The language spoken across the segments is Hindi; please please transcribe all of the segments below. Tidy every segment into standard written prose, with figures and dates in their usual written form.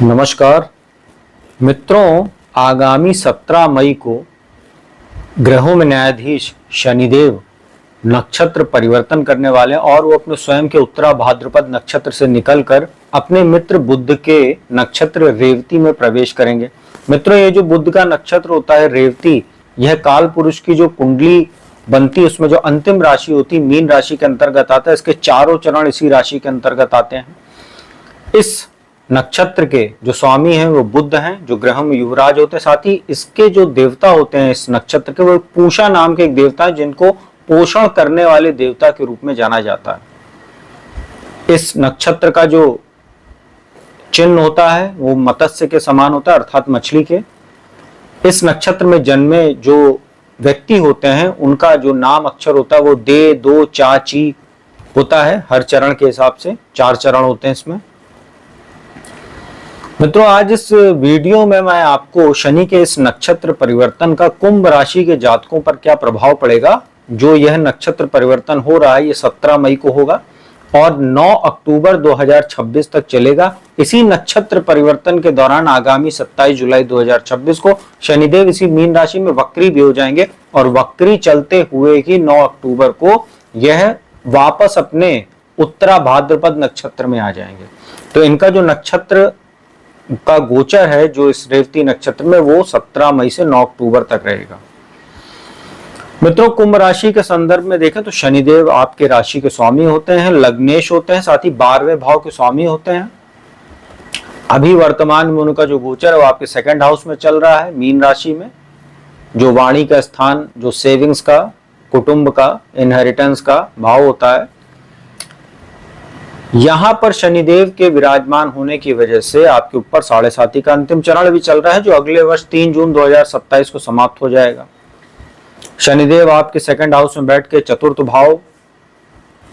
नमस्कार मित्रों, आगामी 17 मई को ग्रहों में न्यायाधीश शनिदेव नक्षत्र परिवर्तन करने वाले हैं और वो अपने स्वयं के उत्तरा भाद्रपद नक्षत्र से निकलकर अपने मित्र बुध के नक्षत्र रेवती में प्रवेश करेंगे। मित्रों, ये जो बुध का नक्षत्र होता है रेवती, यह काल पुरुष की जो कुंडली बनती है उसमें जो अंतिम राशि होती है मीन राशि के अंतर्गत आता है। इसके चारों चरण इसी राशि के अंतर्गत आते हैं। इस नक्षत्र के जो स्वामी हैं वो बुध हैं, जो ग्रह में युवराज होते हैं। साथ ही इसके जो देवता होते हैं इस नक्षत्र के, वो पूषा नाम के एक देवता है जिनको पोषण करने वाले देवता के रूप में जाना जाता है। इस नक्षत्र का जो चिन्ह होता है वो मत्स्य के समान होता है, अर्थात मछली के। इस नक्षत्र में जन्मे जो व्यक्ति होते हैं उनका जो नाम अक्षर होता है वो दे, दो, चा, ची होता है। हर चरण के हिसाब से 4 चरण होते हैं इसमें। मित्रों, आज इस वीडियो में मैं आपको शनि के इस नक्षत्र परिवर्तन का कुंभ राशि के जातकों पर क्या प्रभाव पड़ेगा। जो यह नक्षत्र परिवर्तन हो रहा है ये 17 मई को होगा और 9 अक्टूबर 2026 तक चलेगा। इसी नक्षत्र परिवर्तन के दौरान आगामी 27 जुलाई 2026 को शनिदेव इसी मीन राशि में वक्री भी हो जाएंगे और वक्री चलते हुए ही 9 अक्टूबर को यह वापस अपने उत्तरा भाद्रपद नक्षत्र में आ जाएंगे। तो इनका जो नक्षत्र का गोचर है जो इस रेवती नक्षत्र में वो 17 मई से 9 अक्टूबर तक रहेगा। मित्रों, कुंभ राशि के संदर्भ में देखें तो शनिदेव आपके राशि के स्वामी होते हैं, लग्नेश होते हैं, साथ ही 12वें भाव के स्वामी होते हैं। अभी वर्तमान में उनका जो गोचर है वो आपके 2nd हाउस में चल रहा है, मीन राशि में, जो वाणी का स्थान, जो सेविंग्स का, कुटुंब का, इनहेरिटेंस का भाव होता है। यहां पर शनिदेव के विराजमान होने की वजह से आपके ऊपर 7.5 का अंतिम चरण भी चल रहा है जो अगले वर्ष 3 जून 2027 को समाप्त हो जाएगा। शनिदेव आपके 2nd हाउस में बैठ के 4th भाव,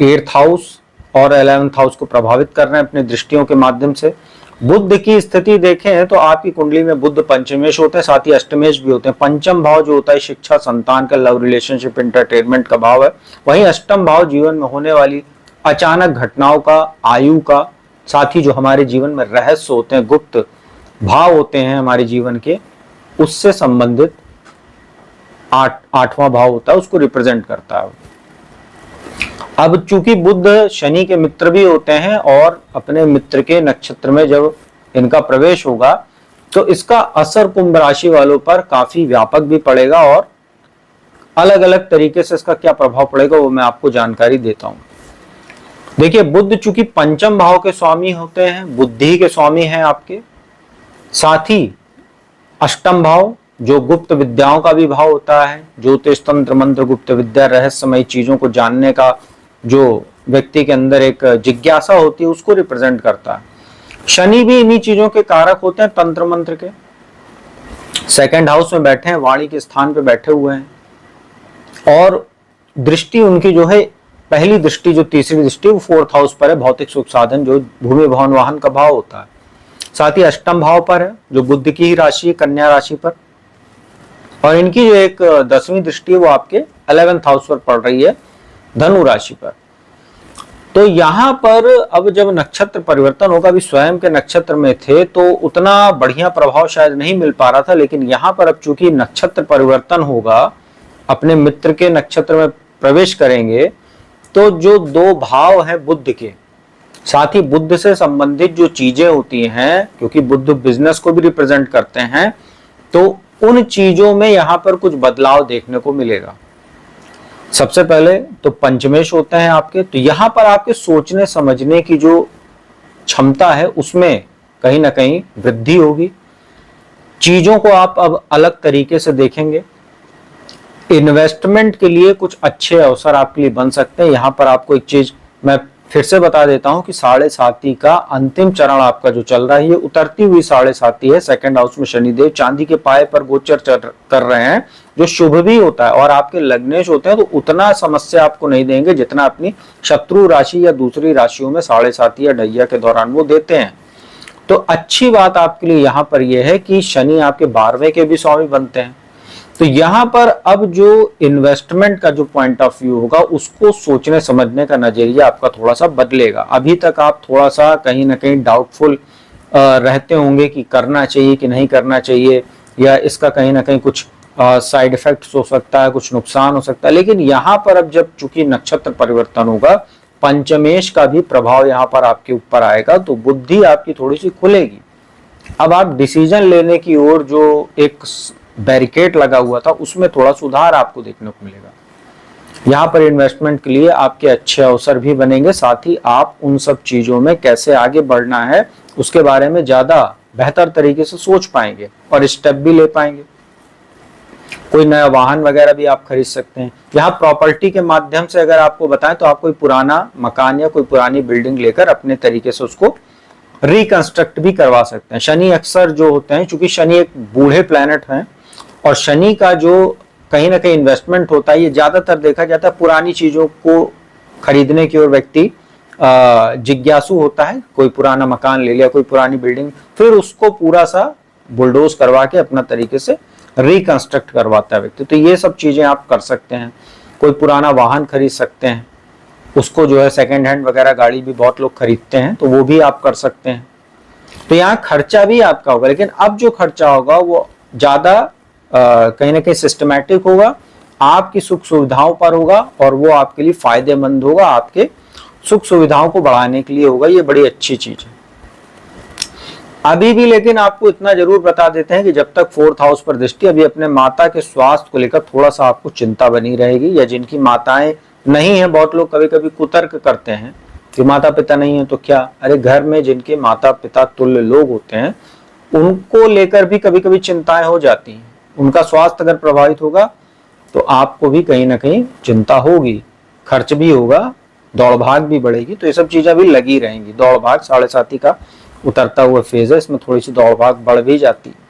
8th हाउस और 11th हाउस को प्रभावित कर रहे हैं अपने दृष्टियों के माध्यम से। बुध की स्थिति देखें तो आपकी कुंडली में बुध पंचमेश होते हैं, साथ ही अष्टमेश भी होते हैं। पंचम भाव जो होता है शिक्षा, संतान का, लव रिलेशनशिप, एंटरटेनमेंट का भाव है। वहीं अष्टम भाव जीवन में होने वाली अचानक घटनाओं का, आयु का, साथ ही जो हमारे जीवन में रहस्य होते हैं, गुप्त भाव होते हैं हमारे जीवन के, उससे संबंधित 8वां भाव होता है, उसको रिप्रेजेंट करता है। अब चूंकि बुध शनि के मित्र भी होते हैं और अपने मित्र के नक्षत्र में जब इनका प्रवेश होगा तो इसका असर कुंभ राशि वालों पर काफी व्यापक भी पड़ेगा और अलग अलग तरीके से इसका क्या प्रभाव पड़ेगा वो मैं आपको जानकारी देता हूं। देखिए, बुध चूंकि पंचम भाव के स्वामी होते हैं, बुद्धि के स्वामी हैं आपके, साथ ही अष्टम भाव जो गुप्त विद्याओं का भी भाव होता है, ज्योतिष, तंत्र, मंत्र, गुप्त विद्या, रहस्यमय चीजों को जानने का जो व्यक्ति के अंदर एक जिज्ञासा होती है उसको रिप्रेजेंट करता है। शनि भी इन्हीं चीजों के कारक होते हैं, तंत्र मंत्र के। 2nd हाउस में बैठे हैं, वाणी के स्थान पे बैठे हुए हैं और दृष्टि उनकी जो है, पहली दृष्टि जो तीसरी दृष्टि वो 4th हाउस पर है, भौतिक सुख साधन जो भूमि भवन वाहन का भाव होता है। साथ ही अष्टम भाव पर है जो बुध की ही राशि है, कन्या राशि पर, और इनकी जो एक 10वीं दृष्टि है वो आपके 11th हाउस पर पड़ रही है, धनु राशि पर। तो यहाँ पर अब जब नक्षत्र परिवर्तन होगा, अभी स्वयं के नक्षत्र में थे तो उतना बढ़िया प्रभाव शायद नहीं मिल पा रहा था, लेकिन यहाँ पर अब चूंकि नक्षत्र परिवर्तन होगा, अपने मित्र के नक्षत्र में प्रवेश करेंगे, तो जो 2 भाव हैं बुध के, साथ ही बुध से संबंधित जो चीजें होती हैं, क्योंकि बुध बिजनेस को भी रिप्रेजेंट करते हैं, तो उन चीजों में यहां पर कुछ बदलाव देखने को मिलेगा। सबसे पहले तो पंचमेश होते हैं आपके, तो यहां पर आपके सोचने समझने की जो क्षमता है उसमें कहीं ना कहीं वृद्धि होगी। चीजों को आप अब अलग तरीके से देखेंगे। इन्वेस्टमेंट के लिए कुछ अच्छे अवसर आपके लिए बन सकते हैं। यहाँ पर आपको एक चीज मैं फिर से बता देता हूँ कि 7.5 का अंतिम चरण आपका जो चल रहा है ये उतरती हुई 7.5 है। 2nd हाउस में शनिदेव चांदी के पाए पर गोचर कर रहे हैं जो शुभ भी होता है और आपके लग्नेश होते हैं तो उतना समस्या आपको नहीं देंगे जितना अपनी शत्रु राशि या दूसरी राशियों में 7.5 या ढैया के दौरान वो देते हैं। तो अच्छी बात आपके लिए यहाँ पर यह है कि शनि आपके 12वें के भी स्वामी बनते हैं। तो यहाँ पर अब जो इन्वेस्टमेंट का जो पॉइंट ऑफ व्यू होगा उसको सोचने समझने का नजरिया आपका थोड़ा सा बदलेगा। अभी तक आप थोड़ा सा कहीं ना कहीं डाउटफुल रहते होंगे कि करना चाहिए कि नहीं करना चाहिए, या इसका कहीं ना कहीं कुछ साइड इफेक्ट्स हो सकता है, कुछ नुकसान हो सकता है। लेकिन यहाँ पर अब जब चूंकि नक्षत्र परिवर्तन होगा, पंचमेश का भी प्रभाव यहाँ पर आपके ऊपर आएगा, तो बुद्धि आपकी थोड़ी सी खुलेगी। अब आप डिसीजन लेने की ओर जो एक बैरिकेड लगा हुआ था उसमें थोड़ा सुधार आपको देखने को मिलेगा। यहाँ पर इन्वेस्टमेंट के लिए आपके अच्छे अवसर भी बनेंगे, साथ ही आप उन सब चीजों में कैसे आगे बढ़ना है उसके बारे में ज्यादा बेहतर तरीके से सोच पाएंगे और स्टेप भी ले पाएंगे। कोई नया वाहन वगैरह भी आप खरीद सकते हैं। यहाँ प्रॉपर्टी के माध्यम से अगर आपको बताएं तो आप कोई पुराना मकान या कोई पुरानी बिल्डिंग लेकर अपने तरीके से उसको रिकंस्ट्रक्ट भी करवा सकते हैं। शनि अक्सर जो होते हैं, चूंकि शनि एक बूढ़े प्लैनेट हैं और शनि का जो कहीं ना कहीं इन्वेस्टमेंट होता है, ये ज्यादातर देखा जाता है पुरानी चीजों को खरीदने की ओर व्यक्ति जिज्ञासु होता है। कोई पुराना मकान ले लिया, कोई पुरानी बिल्डिंग, फिर उसको पूरा सा बुलडोज करवा के अपना तरीके से रिकंस्ट्रक्ट करवाता है व्यक्ति। तो ये सब चीजें आप कर सकते हैं। कोई पुराना वाहन खरीद सकते हैं, उसको जो है सेकेंड हैंड वगैरह गाड़ी भी बहुत लोग खरीदते हैं, तो वो भी आप कर सकते हैं। तो यहाँ खर्चा भी आपका होगा, लेकिन अब जो खर्चा होगा वो ज्यादा कहीं ना कहीं सिस्टमैटिक होगा, आपकी सुख सुविधाओं पर होगा और वो आपके लिए फायदेमंद होगा, आपके सुख सुविधाओं को बढ़ाने के लिए होगा। ये बड़ी अच्छी चीज है। अभी भी लेकिन आपको इतना जरूर बता देते हैं कि जब तक 4th हाउस पर दृष्टि, अभी अपने माता के स्वास्थ्य को लेकर थोड़ा सा आपको चिंता बनी रहेगी। या जिनकी माताएं नहीं है, बहुत लोग कभी कभी कुतर्क करते हैं कि माता पिता नहीं है तो क्या, अरे घर में जिनके माता पिता तुल्य लोग होते हैं उनको लेकर भी कभी कभी चिंताएं हो जाती हैं। उनका स्वास्थ्य अगर प्रभावित होगा तो आपको भी कहीं ना कहीं चिंता होगी, खर्च भी होगा, दौड़ भाग भी बढ़ेगी। तो ये सब चीजें भी लगी रहेंगी। दौड़ भाग 7.5 का उतरता हुआ फेज है, इसमें थोड़ी सी दौड़ भाग बढ़ भी जाती है।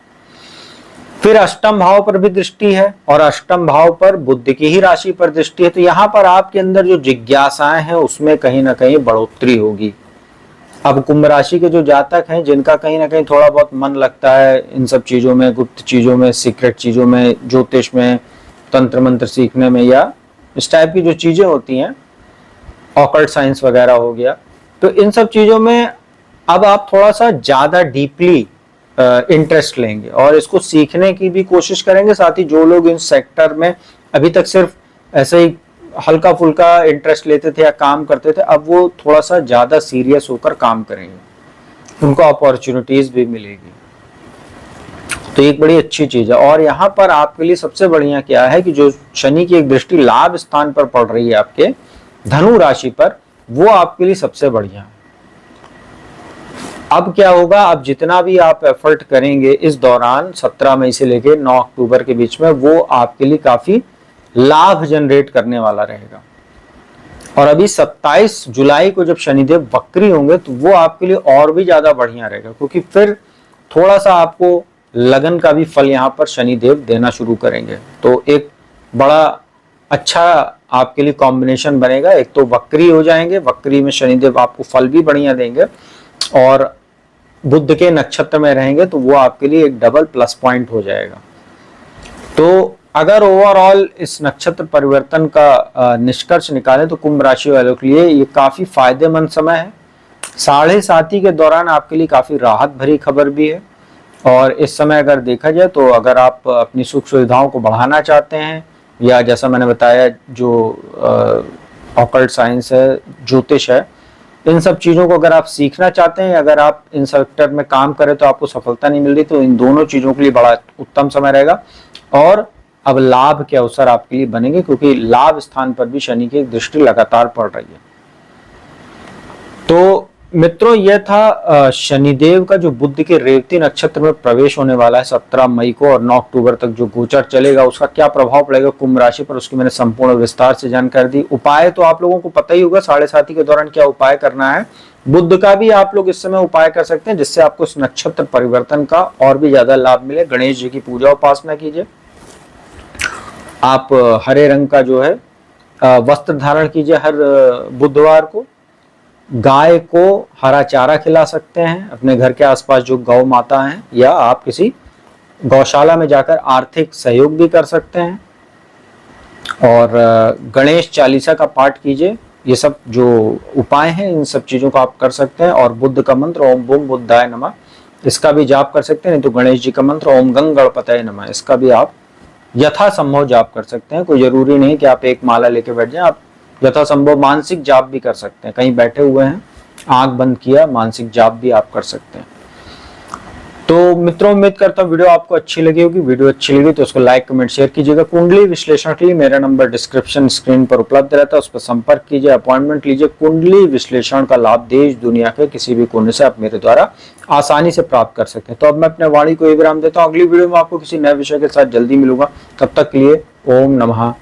फिर अष्टम भाव पर भी दृष्टि है और अष्टम भाव पर बुध की ही राशि पर दृष्टि है। तो यहाँ पर आपके अंदर जो जिज्ञासाएं हैं उसमें कहीं ना कहीं बढ़ोतरी होगी। अब कुंभ राशि के जो जातक हैं जिनका कहीं ना कहीं थोड़ा बहुत मन लगता है इन सब चीजों में, गुप्त चीजों में, सीक्रेट चीजों में, ज्योतिष में, तंत्र मंत्र सीखने में, या इस टाइप की जो चीजें होती हैं, ऑकल्ट साइंस वगैरह हो गया, तो इन सब चीजों में अब आप थोड़ा सा ज्यादा डीपली इंटरेस्ट लेंगे और इसको सीखने की भी कोशिश करेंगे। साथ ही जो लोग इन सेक्टर में अभी तक सिर्फ ऐसे ही हल्का फुल्का इंटरेस्ट लेते थे या काम करते थे, अब वो थोड़ा सा ज्यादा सीरियस होकर काम करेंगे, उनको अपॉर्चुनिटीज भी मिलेगी। तो एक बड़ी अच्छी चीज है। और यहाँ पर आपके लिए सबसे बढ़िया क्या है कि जो शनि की एक दृष्टि लाभ स्थान पर पड़ रही है आपके धनु राशि पर, वो आपके लिए सबसे बढ़िया है। अब क्या होगा, अब जितना भी आप एफर्ट करेंगे इस दौरान 17 मई से लेकर 9 अक्टूबर के बीच में, वो आपके लिए काफी लाभ जनरेट करने वाला रहेगा। और अभी 27 जुलाई को जब शनिदेव वक्री होंगे तो वो आपके लिए और भी ज्यादा बढ़िया रहेगा, क्योंकि फिर थोड़ा सा आपको लगन का भी फल यहाँ पर शनिदेव देना शुरू करेंगे। तो एक बड़ा अच्छा आपके लिए कॉम्बिनेशन बनेगा। एक तो वक्री हो जाएंगे, वक्री में शनिदेव आपको फल भी बढ़िया देंगे, और बुध के नक्षत्र में रहेंगे तो वो आपके लिए एक डबल प्लस पॉइंट हो जाएगा। तो अगर ओवरऑल इस नक्षत्र परिवर्तन का निष्कर्ष निकालें तो कुंभ राशि वालों के लिए ये काफी फायदेमंद समय है। 7.5 के दौरान आपके लिए काफी राहत भरी खबर भी है। और इस समय अगर देखा जाए तो अगर आप अपनी सुख सुविधाओं को बढ़ाना चाहते हैं, या जैसा मैंने बताया जो ऑकल्ट साइंस है, ज्योतिष है, इन सब चीजों को अगर आप सीखना चाहते हैं, अगर आप इन सेक्टर में काम करें तो आपको सफलता नहीं मिल रही, तो इन दोनों चीजों के लिए बड़ा उत्तम समय रहेगा। और अब लाभ के अवसर आपके लिए बनेंगे, क्योंकि लाभ स्थान पर भी शनि की एक दृष्टि लगातार पड़ रही है। तो मित्रों, यह था शनिदेव का जो बुध के रेवती नक्षत्र में प्रवेश होने वाला है 17 मई को, और 9 अक्टूबर तक जो गोचर चलेगा उसका क्या प्रभाव पड़ेगा कुंभ राशि पर, उसकी मैंने संपूर्ण विस्तार से जानकारी दी। उपाय तो आप लोगों को पता ही होगा 7.5 के दौरान क्या उपाय करना है। बुध का भी आप लोग इस समय उपाय कर सकते हैं जिससे आपको इस नक्षत्र परिवर्तन का और भी ज्यादा लाभ मिले। गणेश जी की पूजा उपासना कीजिए, आप हरे रंग का जो है वस्त्र धारण कीजिए हर बुधवार को। गाय को हरा चारा खिला सकते हैं, अपने घर के आसपास जो गौ माता हैं, या आप किसी गौशाला में जाकर आर्थिक सहयोग भी कर सकते हैं। और गणेश चालीसा का पाठ कीजिए। ये सब जो उपाय हैं इन सब चीजों को आप कर सकते हैं। और बुद्ध का मंत्र ओम बूम बुद्धाय नमः इसका भी जाप कर सकते हैं, नहीं तो गणेश जी का मंत्र ओम गंग गणपतये नमः, इसका भी आप यथासंभव जाप कर सकते हैं। कोई जरूरी नहीं कि आप एक माला लेके बैठ जाएं, आप यथासंभव मानसिक जाप भी कर सकते हैं। कहीं बैठे हुए हैं, आंख बंद किया, मानसिक जाप भी आप कर सकते हैं। तो मित्रों, उम्मीद करता हूँ वीडियो आपको अच्छी लगी होगी। वीडियो अच्छी लगी तो उसको लाइक कमेंट शेयर कीजिएगा। कुंडली विश्लेषण के लिए मेरा नंबर डिस्क्रिप्शन स्क्रीन पर उपलब्ध रहता है, उस पर संपर्क कीजिए, अपॉइंटमेंट लीजिए। कुंडली विश्लेषण का लाभ देश दुनिया के किसी भी कोने से आप मेरे द्वारा आसानी से प्राप्त कर सकते हैं। तो अब मैं अपने वाणी को विराम देता हूँ। अगली वीडियो में आपको किसी नए विषय के साथ जल्दी मिलूंगा। तब तक के लिए ओम नमः